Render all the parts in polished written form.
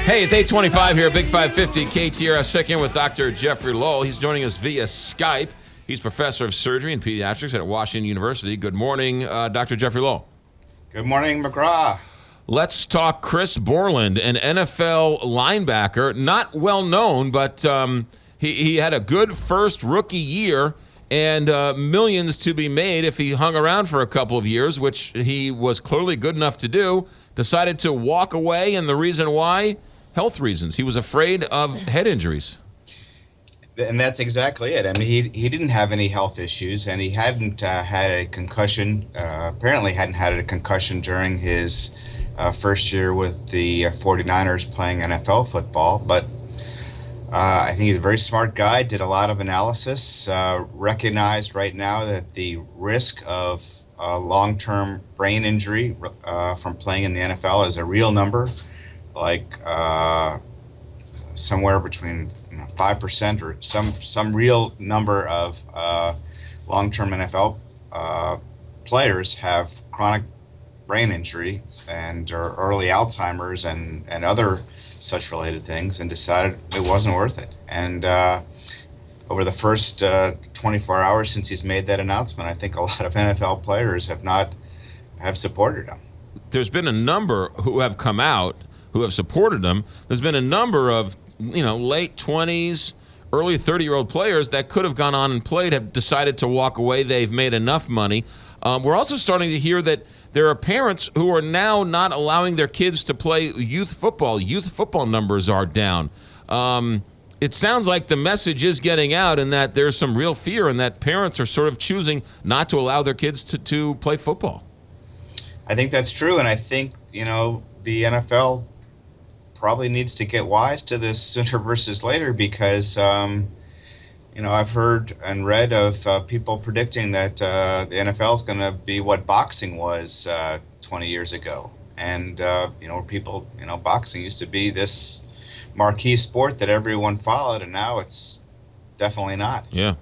Hey, it's 8:25 here, Big 550 KTRS. Check in with Dr. Jeffrey Lowell. He's joining us via Skype. He's professor of surgery and pediatrics at Washington University. Good morning, Dr. Jeffrey Lowell. Good morning, McGraw. Let's talk Chris Borland, an NFL linebacker, not well known, but he had a good first rookie year and millions to be made if he hung around for a couple of years, which he was clearly good enough to do. Decided to walk away, and the reason why? Health reasons. He was afraid of head injuries. And that's exactly it. I mean, he didn't have any health issues, and he hadn't had a concussion, apparently hadn't had a concussion during his first year with the 49ers playing NFL football. But I think he's a very smart guy, did a lot of analysis, recognized right now that the risk of long-term brain injury from playing in the NFL is a real number, like somewhere between 5% or some real number of long-term NFL players have chronic brain injury and or early Alzheimer's and other such related things, and decided it wasn't worth it. And over the first 24 hours since he's made that announcement, I think a lot of NFL players have supported him. There's been a number who have come out who have supported him. There's been a number of late 20s, early 30-year-old players that could have gone on and played, have decided to walk away. They've made enough money. We're also starting to hear that there are parents who are now not allowing their kids to play youth football. Youth football numbers are down. It sounds like the message is getting out, and that there's some real fear, and that parents are sort of choosing not to allow their kids to play football. I think that's true, and I think the NFL probably needs to get wise to this sooner versus later, because I've heard and read of people predicting that the NFL is going to be what boxing was 20 years ago, and boxing used to be this marquee sport that everyone followed, and now it's definitely not. Yeah.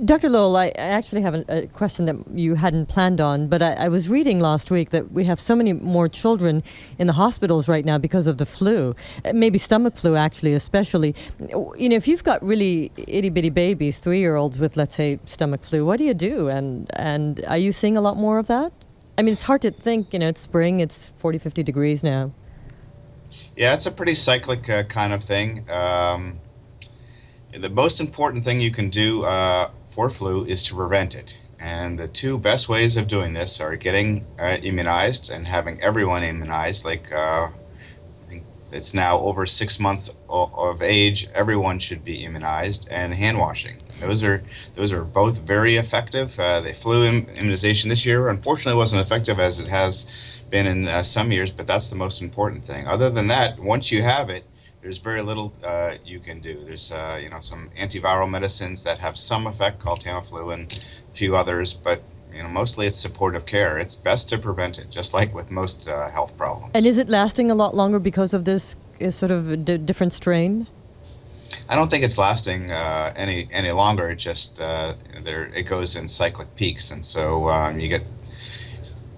Dr. Lowell, I actually have a question that you hadn't planned on, but I was reading last week that we have so many more children in the hospitals right now because of the flu, maybe stomach flu actually especially. If you've got really itty-bitty babies, 3-year-olds with, let's say, stomach flu, what do you do? And are you seeing a lot more of that? I mean, it's hard to think, it's spring, it's 40, 50 degrees now. Yeah, it's a pretty cyclic kind of thing. The most important thing you can do for flu is to prevent it. And the two best ways of doing this are getting immunized and having everyone immunized. Like I think it's now over 6 months of age, everyone should be immunized, and hand washing. Those are both very effective. The flu immunization this year, unfortunately, wasn't effective as it has been in some years, but that's the most important thing. Other than that, once you have it, there's very little you can do. There's some antiviral medicines that have some effect, called Tamiflu, and a few others, but mostly it's supportive care. It's best to prevent it, just like with most health problems. And is it lasting a lot longer because of this sort of different strain? I don't think it's lasting any longer. It just it goes in cyclic peaks, and so you get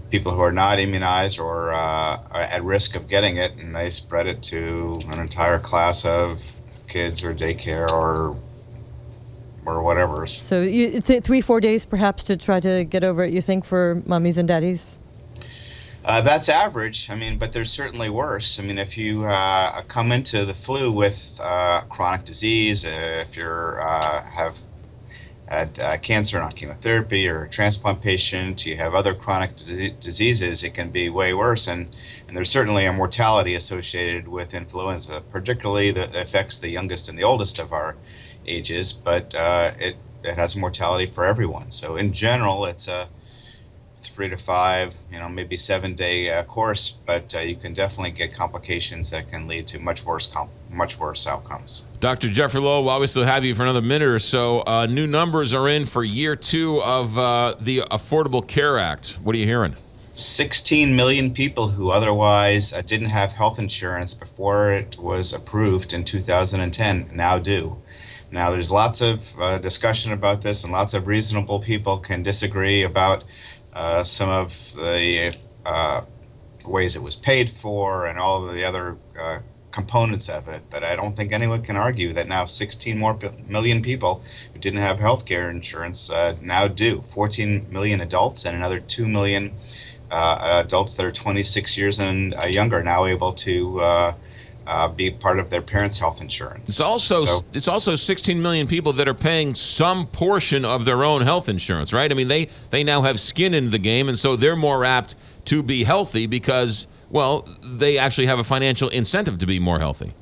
people who are not immunized or are at risk of getting it, and they spread it to an entire class of kids or daycare or whatever. So 3-4 days perhaps to try to get over it, you think, for mummies and daddies? That's average. I mean, but there's certainly worse. I mean, if you come into the flu with chronic disease, if you have had cancer and on chemotherapy, or a transplant patient, you have other chronic diseases, it can be way worse. And there's certainly a mortality associated with influenza, particularly that affects the youngest and the oldest of our ages, but it has mortality for everyone. So in general, it's a 3 to 5, maybe 7-day course, but you can definitely get complications that can lead to much worse outcomes. Dr. Jeffrey Lowell, while we still have you for another minute or so, new numbers are in for year 2 of the Affordable Care Act. What are you hearing? 16 million people who otherwise didn't have health insurance before it was approved in 2010 now do. Now, there's lots of discussion about this, and lots of reasonable people can disagree about some of the ways it was paid for and all of the other components of it, but I don't think anyone can argue that now 16 more million people who didn't have health care insurance now do. 14 million adults and another 2 million adults that are 26 years and younger now able to be part of their parents' health insurance. It's also 16 million people that are paying some portion of their own health insurance, right? I mean, they now have skin in the game, and so they're more apt to be healthy because, well, they actually have a financial incentive to be more healthy.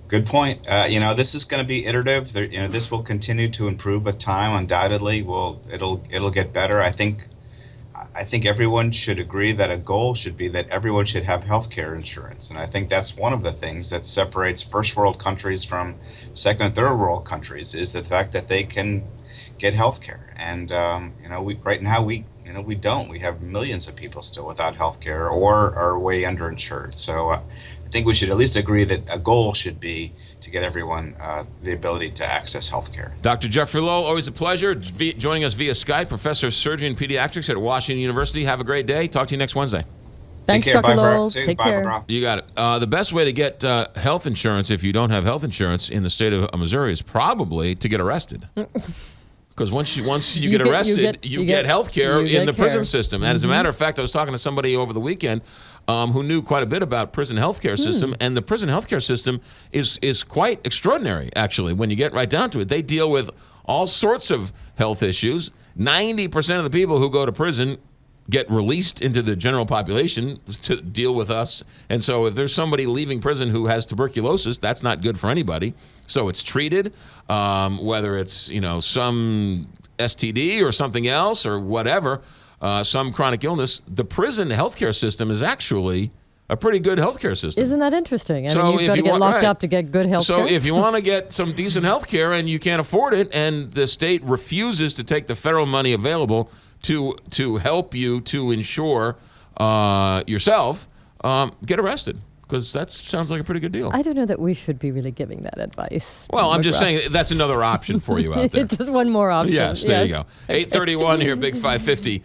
Good point. This is going to be iterative. This will continue to improve with time. Undoubtedly, it'll get better. I think everyone should agree that a goal should be that everyone should have health care insurance, and I think that's one of the things that separates first world countries from second and third world countries is the fact that they can get health care. And right now we don't. We have millions of people still without health care or are way underinsured. So I think we should at least agree that a goal should be to get everyone the ability to access health care. Dr. Jeffrey Lowell, always a pleasure joining us via Skype, professor of surgery and pediatrics at Washington University. Have a great day. Talk to you next Wednesday. Thanks, Take care. Dr. Bye, Lowell. Barbara. Take Bye, care. Barbara. You got it. The best way to get health insurance if you don't have health insurance in the state of Missouri is probably to get arrested. Because once you get arrested, you get health care in the prison system. And as a matter of fact, I was talking to somebody over the weekend who knew quite a bit about prison health care system, and the prison health care system is quite extraordinary, actually, when you get right down to it. They deal with all sorts of health issues. 90% of the people who go to prison get released into the general population to deal with us. And so if there's somebody leaving prison who has tuberculosis, that's not good for anybody. So it's treated, whether it's, some STD or something else or whatever, some chronic illness. The prison healthcare system is actually a pretty good healthcare system. Isn't that interesting? I So mean, you've if got to you get want- locked right. up to get good health care. So if you want to get some decent health care and you can't afford it and the state refuses to take the federal money available to help you to insure yourself, get arrested, because that sounds like a pretty good deal. I don't know that we should be really giving that advice. Well, I'm just McGrath. saying that's another option for you out there. Just one more option. Yes, there you go. 8:31 here, Big 550.